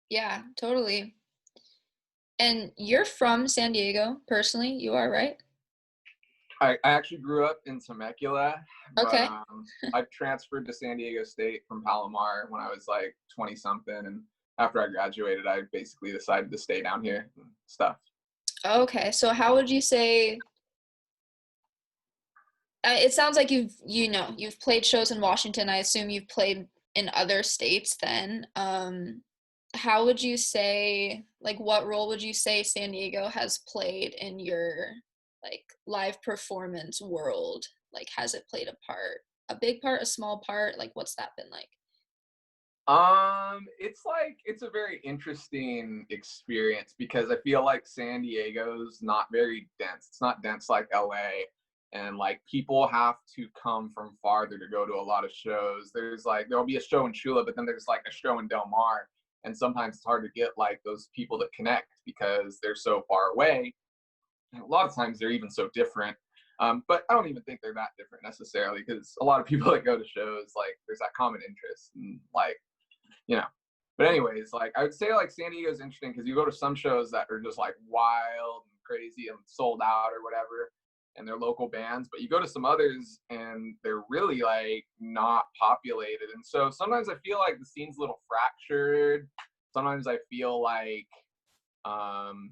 Yeah, totally. And you're from San Diego, personally, you are, right? I actually grew up in Temecula, but Okay. I transferred to San Diego State from Palomar when I was like 20 something, and after I graduated, I basically decided to stay down here and stuff. Okay, so how would you say, it sounds like you've played shows in Washington. I assume you've played in other states then. How would you say, like, what role would you say San Diego has played in your, like, live performance world? Like, has it played a part? A big part, a small part? Like, what's that been like? It's like it's a very interesting experience because I feel like San Diego's not very dense. It's not dense like LA, and like people have to come from farther to go to a lot of shows. There's like there'll be a show in Chula, but then there's like a show in Del Mar, and sometimes it's hard to get like those people that connect because they're so far away. And a lot of times they're even so different. But I don't even think they're that different necessarily because a lot of people that go to shows like there's that common interest and like you know. But anyways, like I would say like San Diego's interesting because you go to some shows that are just like wild and crazy and sold out or whatever, and they're local bands, but you go to some others and they're really like not populated. And so sometimes I feel like the scene's a little fractured. Sometimes I feel like um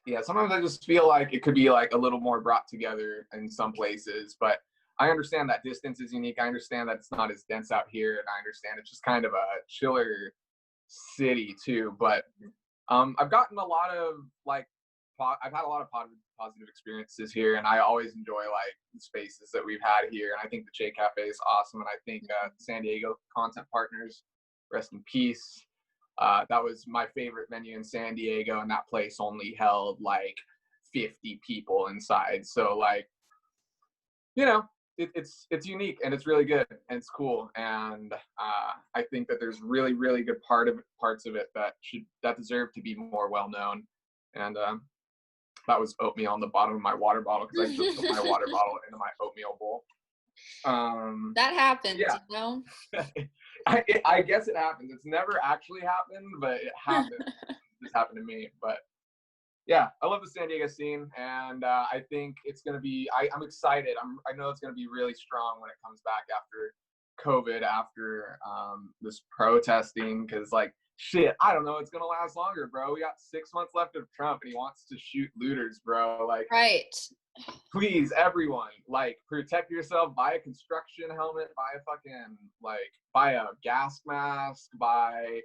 yeah, sometimes I just feel like it could be like a little more brought together in some places, but I understand that distance is unique. I understand that it's not as dense out here, and I understand it's just kind of a chiller city too. But I've gotten a lot of like, I've had a lot of positive experiences here, and I always enjoy like the spaces that we've had here. And I think the Ché Café is awesome, and I think San Diego Content Partners, rest in peace. That was my favorite venue in San Diego, and that place only held like 50 people inside. So like, you know, it's unique and it's really good and it's cool. And I think that there's really good parts of it that deserve to be more well known. And that was oatmeal on the bottom of my water bottle because I just put my water bottle into my oatmeal bowl. That happens, Yeah, you know? I guess it happens. It's never actually happened, but it happened. This happened to me. But yeah, I love the San Diego scene, and I think it's going to be. I'm excited. I know it's going to be really strong when it comes back after COVID, after this protesting, because like shit, I don't know, it's going to last longer, bro. We got 6 months left of Trump, and he wants to shoot looters, bro. Like, Right. please, everyone, like, protect yourself. Buy a construction helmet. Buy a fucking buy a gas mask. Buy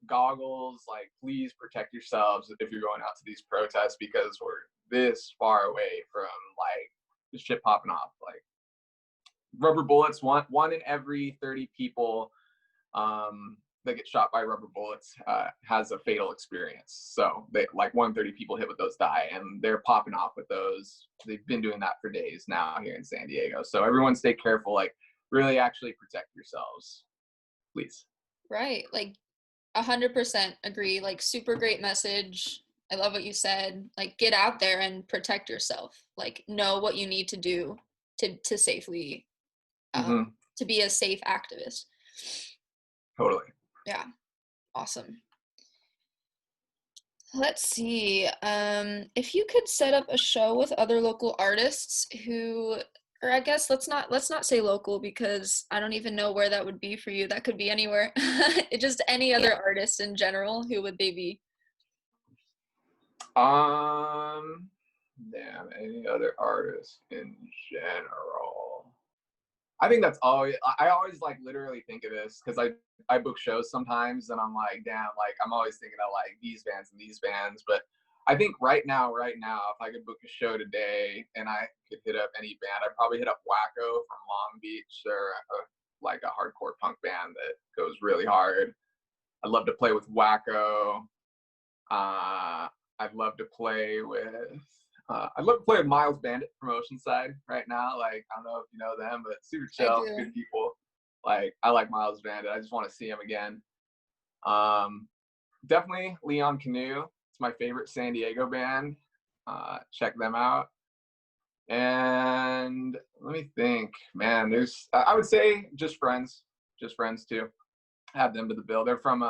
goggles. Like, please protect yourselves if you're going out to these protests because we're this far away from like the shit popping off. Like rubber bullets. One in every 30 people that get shot by rubber bullets has a fatal experience. So they like 130 people hit with those die, and they're popping off with those. They've been doing that for days now here in San Diego. So everyone stay careful. Like really, actually protect yourselves, please. Right. Like 100% agree. Like super great message. I love what you said. Like get out there and protect yourself. Like know what you need to do to safely Mm-hmm. to be a safe activist. Totally. Yeah. Awesome. Let's see. If you could set up a show with other local artists who, or I guess let's not say local because I don't even know where that would be for you. That could be anywhere. Just any other artist in general. Who would they be? Um, Damn. Any other artists in general? I think that's always. I always like literally think of this because I book shows sometimes, and I'm like, damn, like I'm always thinking of like these bands and these bands. But I think right now, if I could book a show today and I could hit up any band, I'd probably hit up Wacko from Long Beach. They're like a hardcore punk band that goes really hard. I'd love to play with Wacko. Uh, I'd love to play with. I'd love to play with Miles Bandit from Oceanside right now. Like I don't know if you know them, but super I chill, do. good people. Like I like Miles Bandit. I just want to see him again. Um, Definitely Leon Canoe. It's my favorite San Diego band. Check them out. And let me think, man. There's I would say just friends too. Add them to the bill. They're from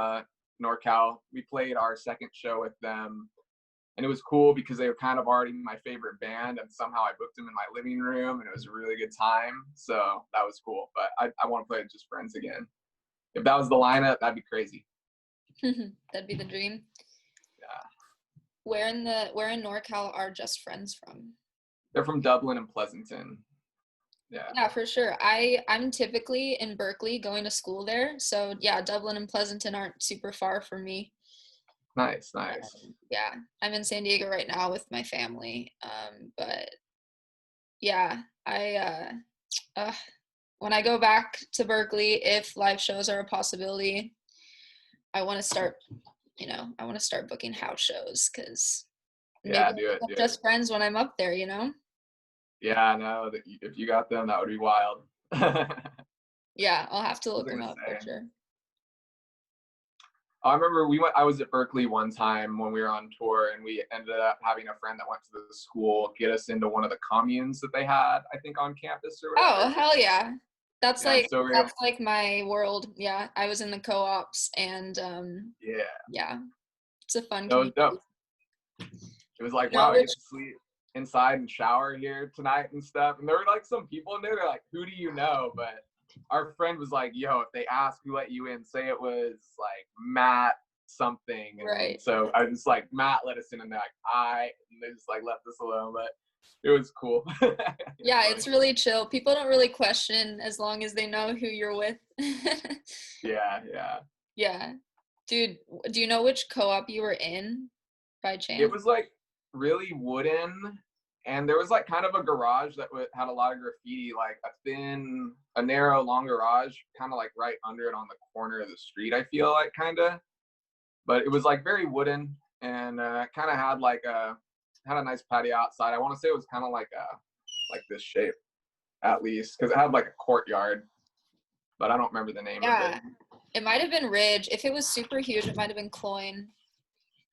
NorCal. We played our second show with them, and it was cool because they were kind of already my favorite band, and somehow I booked them in my living room, and it was a really good time. So that was cool. But I want to play with just friends again. If that was the lineup, that'd be crazy. That'd be the dream. Yeah. Where in NorCal are Just Friends from? They're from Dublin and Pleasanton. Yeah, for sure. I'm typically in Berkeley going to school there. So yeah, Dublin and Pleasanton aren't super far from me. Nice. Yeah, I'm in San Diego right now with my family. But yeah, when I go back to Berkeley, if live shows are a possibility, I want to start booking house shows, because maybe Do it. Just Friends when I'm up there, Yeah, I know that if you got them, that would be wild. Yeah, I'll have to look them up for sure. I remember I was at Berkeley one time when we were on tour, and we ended up having a friend that went to the school get us into one of the communes that they had, I think, on campus or whatever. Oh, hell yeah. That's so like my world. Yeah, I was in the co-ops, and yeah, it's a fun that was community. dope. It was like, wow, I get to sleep inside and shower here tonight and stuff. And there were like some people in there, they're like, who do you know? But our friend was like, yo, if they ask who let you in, say it was like Matt something. And right. So I was just like, Matt let us in, and they're like, and they just like left us alone. But it was cool. Yeah, it's really chill. People don't really question as long as they know who you're with. Yeah. Dude, do you know which co-op you were in by chance? It was like really wooden, and there was like kind of a garage that had a lot of graffiti, like a narrow, long garage, kind of like right under it on the corner of the street, I feel like, kind of. But it was like very wooden, and kind of had a nice patio outside. I want to say it was kind of like this shape, at least, because it had like a courtyard, but I don't remember the name of it. It might have been Ridge. If it was super huge, it might have been Cloyne.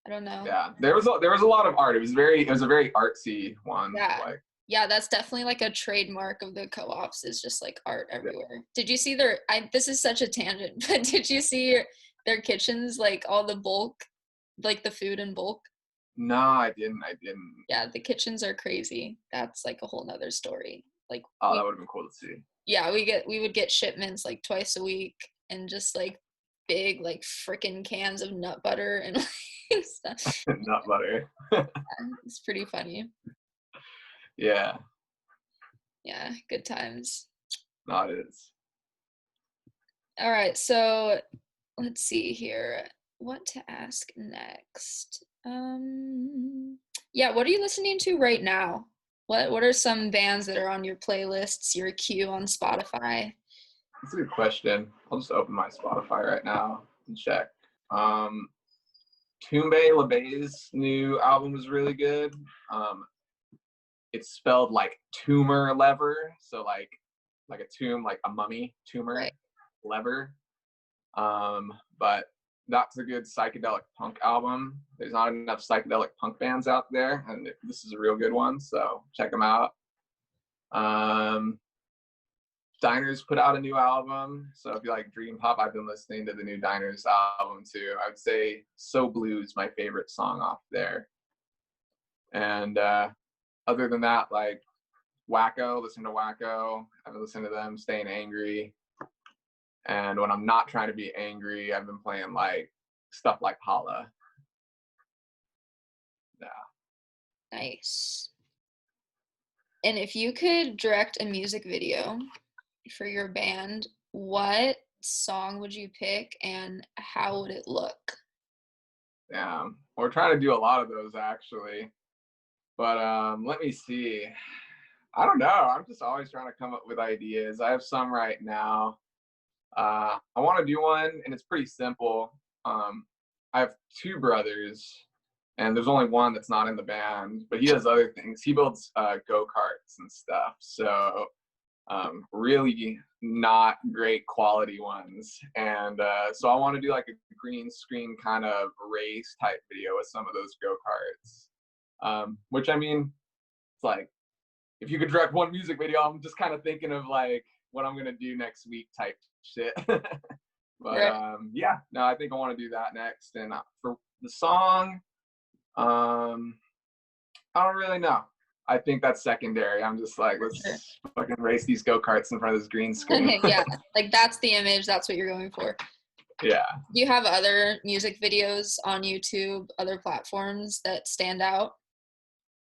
I don't know. Yeah, there was a lot of art. It was a very artsy one. Yeah, that's definitely like a trademark of the co-ops, is just like art everywhere. Yeah. Did you see this is such a tangent, but did you see their kitchens, like all the bulk, like the food in bulk? No, I didn't. Yeah, the kitchens are crazy. That's like a whole nother story. Like, that would have been cool to see. Yeah, we would get shipments like twice a week, and just like big like freaking cans of nut butter and like stuff. Nut butter. Yeah, it's pretty funny. Yeah, good times. No, it is. All right, so let's see here. What to ask next? Yeah, what are you listening to right now? What are some bands that are on your playlists, your queue on Spotify? That's a good question. I'll just open my Spotify right now and check. Tumbe LeBay's new album is really good. It's spelled like tumor lever, so like a tomb, like a mummy tumor, right. Lever. But that's a good psychedelic punk album. There's not enough psychedelic punk bands out there, and this is a real good one, so check them out. Diners put out a new album, so if you like dream pop, I've been listening to the new Diners album too. I would say So Blue's my favorite song off there. And other than that, like Wacko, listen to Wacko. I've been listening to them, Staying Angry. And when I'm not trying to be angry, I've been playing like stuff like Holla. Yeah. Nice. And if you could direct a music video for your band, what song would you pick and how would it look? Yeah, we're trying to do a lot of those actually. But let me see. I don't know. I'm just always trying to come up with ideas. I have some right now. I want to do one, and it's pretty simple. I have two brothers, and there's only one that's not in the band, but he does other things. He builds go-karts and stuff. So really not great quality ones. And so I want to do like a green screen kind of race type video with some of those go-karts. Which, I mean, it's like, if you could direct one music video, I'm just kind of thinking of like what I'm going to do next week type shit. But Right. yeah, no, I think I want to do that next. And for the song, um, I don't really know. I think that's secondary. I'm just like, Sure. let's fucking race these go-karts in front of this green screen. Yeah, like that's the image, that's what you're going for. Yeah. Do you have other music videos on YouTube, other platforms that stand out?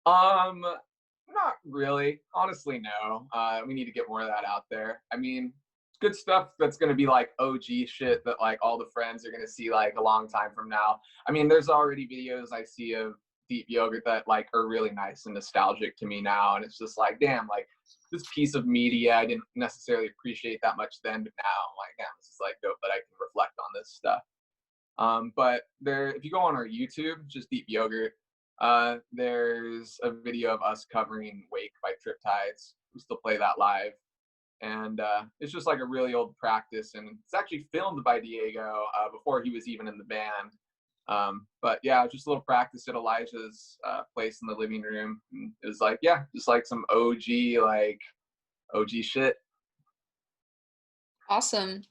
Not really. Honestly, no. We need to get more of that out there. I mean, good stuff that's gonna be like OG shit that like all the friends are gonna see like a long time from now. I mean, there's already videos I see of deep yogurt that like are really nice and nostalgic to me now, and it's just like, damn, like this piece of media I didn't necessarily appreciate that much then, but now I'm like, damn, this is like dope that I can reflect on this stuff. But there, if you go on our YouTube, just deep yogurt, there's a video of us covering Wake by Triptides. We still play that live. And it's just like a really old practice. And it's actually filmed by Diego before he was even in the band. But yeah, just a little practice at Elijah's place in the living room. And it was like, yeah, just like some OG, like OG shit. Awesome.